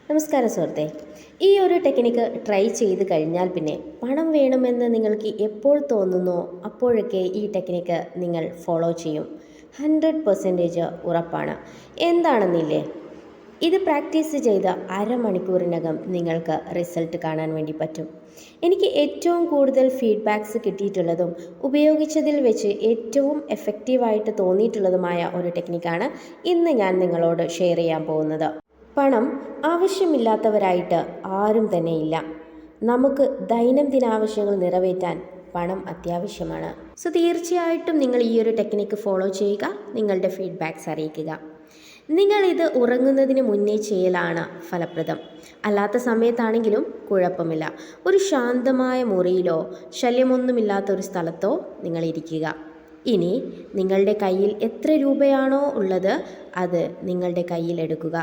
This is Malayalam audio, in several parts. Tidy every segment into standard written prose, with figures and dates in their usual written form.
നമസ്കാരം സുഹൃത്തെ. ഈ ഒരു ടെക്നിക്ക് ട്രൈ ചെയ്ത് കഴിഞ്ഞാൽ പിന്നെ പണം വേണമെന്ന് നിങ്ങൾക്ക് എപ്പോൾ തോന്നുന്നോ അപ്പോഴൊക്കെ ഈ ടെക്നിക്ക് നിങ്ങൾ ഫോളോ ചെയ്യും. 100% ഉറപ്പാണ്. എന്താണെന്നില്ലേ, ഇത് പ്രാക്ടീസ് ചെയ്ത അരമണിക്കൂറിനകം നിങ്ങൾക്ക് റിസൾട്ട് കാണാൻ വേണ്ടി പറ്റും. എനിക്ക് ഏറ്റവും കൂടുതൽ ഫീഡ്ബാക്ക്സ് കിട്ടിയിട്ടുള്ളതും ഉപയോഗിച്ചതിൽ വെച്ച് ഏറ്റവും എഫക്റ്റീവായിട്ട് തോന്നിയിട്ടുള്ളതുമായ ഒരു ടെക്നിക്കാണ് ഇന്ന് ഞാൻ നിങ്ങളോട് ഷെയർ ചെയ്യാൻ പോകുന്നത്. പണം ആവശ്യമില്ലാത്തവരായിട്ട് ആരും തന്നെ ഇല്ല. നമുക്ക് ദൈനംദിന ആവശ്യങ്ങൾ നിറവേറ്റാൻ പണം അത്യാവശ്യമാണ്. സോ തീർച്ചയായിട്ടും നിങ്ങൾ ഈ ഒരു ടെക്നിക്ക് ഫോളോ ചെയ്യുക, നിങ്ങളുടെ ഫീഡ്ബാക്ക്സ് അറിയിക്കുക. നിങ്ങളിത് ഉറങ്ങുന്നതിന് മുന്നേ ചെയ്യലാണ് ഫലപ്രദം. അല്ലാത്ത സമയത്താണെങ്കിലും കുഴപ്പമില്ല. ഒരു ശാന്തമായ മുറിയിലോ ശല്യമൊന്നുമില്ലാത്ത ഒരു സ്ഥലത്തോ നിങ്ങൾ ഇരിക്കുക. ഇനി നിങ്ങളുടെ കയ്യിൽ എത്ര രൂപയാണോ ഉള്ളത് അത് നിങ്ങളുടെ കയ്യിൽ എടുക്കുക.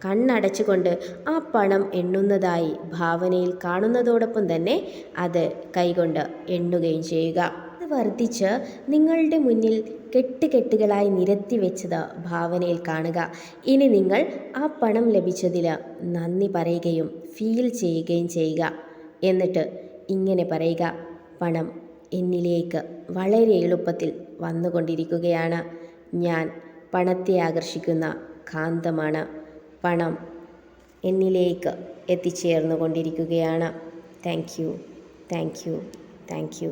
കണ്ണടച്ചുകൊണ്ട് ആ പണം എണ്ണുന്നതായി ഭാവനയിൽ കാണുന്നതോടൊപ്പം തന്നെ അത് കൈകൊണ്ട് എണ്ണുകയും ചെയ്യുക. അത് വർദ്ധിച്ച് നിങ്ങളുടെ മുന്നിൽ കെട്ടുകളായി നിരത്തി വെച്ചത് ഭാവനയിൽ കാണുക. ഇനി നിങ്ങൾ ആ പണം ലഭിച്ചതിൽ നന്ദി പറയുകയും ഫീൽ ചെയ്യുകയും ചെയ്യുക. എന്നിട്ട് ഇങ്ങനെ പറയുക: പണം എന്നിലേക്ക് വളരെ എളുപ്പത്തിൽ വന്നുകൊണ്ടിരിക്കുകയാണ്. ഞാൻ പണത്തെ ആകർഷിക്കുന്ന കാന്തമാണ്. പണം എന്നിലേക്ക് എത്തിച്ചേർന്നു കൊണ്ടിരിക്കുകയാണ്. Thank you, thank you, thank you.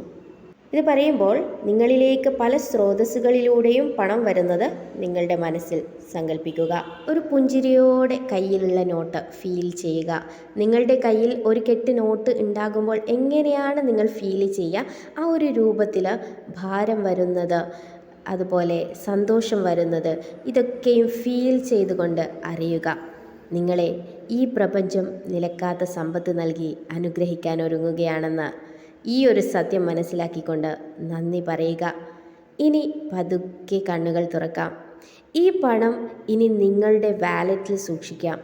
ഇത് പറയുമ്പോൾ നിങ്ങളിലേക്ക് പല സ്രോതസ്സുകളിലൂടെയും പണം വരുന്നത് നിങ്ങളുടെ മനസ്സിൽ സങ്കല്പിക്കുക. ഒരു പുഞ്ചിരിയോടെ കയ്യിലുള്ള നോട്ട് ഫീൽ ചെയ്യുക. നിങ്ങളുടെ കയ്യിൽ ഒരു കെട്ട് നോട്ട് ഉണ്ടാകുമ്പോൾ എങ്ങനെയാണ് നിങ്ങൾ ഫീൽ ചെയ്യുക? ആ ഒരു രൂപത്തിൽ ഭാരം വരുന്നത്, അതുപോലെ സന്തോഷം വരുന്നത്, ഇതൊക്കെയും ഫീൽ ചെയ്തുകൊണ്ട് അറിയുക. നിങ്ങളെ ഈ പ്രപഞ്ചം നിലക്കാത്ത സമ്പത്ത് നൽകി അനുഗ്രഹിക്കാൻ ഒരുങ്ങുകയാണെന്ന് ഈ ഒരു സത്യം മനസ്സിലാക്കിക്കൊണ്ട് നന്ദി പറയുക. ഇനി പതുക്കെ കണ്ണുകൾ തുറക്കാം. ഈ പണം ഇനി നിങ്ങളുടെ വാലറ്റിൽ സൂക്ഷിക്കാം.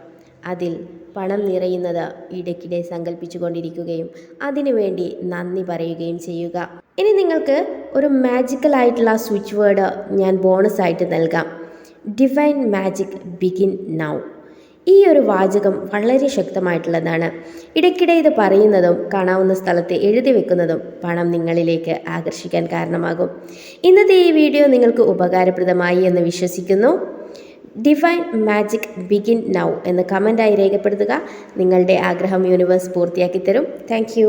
അതിൽ പണം നിറയുന്നത് ഇടയ്ക്കിടെ സങ്കല്പിച്ചു കൊണ്ടിരിക്കുകയും അതിനുവേണ്ടി നന്ദി പറയുകയും ചെയ്യുക. ഇനി നിങ്ങൾക്ക് ഒരു മാജിക്കലായിട്ടുള്ള സ്വിച്ച് വേർഡ് ഞാൻ ബോണസായിട്ട് നൽകാം. Divine magic begin now. ഈ ഒരു വാചകം വളരെ ശക്തമായിട്ടുള്ളതാണ്. ഇടയ്ക്കിടെ ഇത് പറയുന്നതും കാണാവുന്ന സ്ഥലത്ത് എഴുതി വെക്കുന്നതും പണം നിങ്ങളിലേക്ക് ആകർഷിക്കാൻ കാരണമാകും. ഇന്നത്തെ ഈ വീഡിയോ നിങ്ങൾക്ക് ഉപകാരപ്രദമായി എന്ന് വിശ്വസിക്കുന്നു. ഡിവൈൻ മാജിക് ബിഗിൻ നൗ എന്ന് കമൻ്റായി രേഖപ്പെടുത്തുക. നിങ്ങളുടെ ആഗ്രഹം യൂണിവേഴ്സ് പൂർത്തിയാക്കി തരും. Thank you.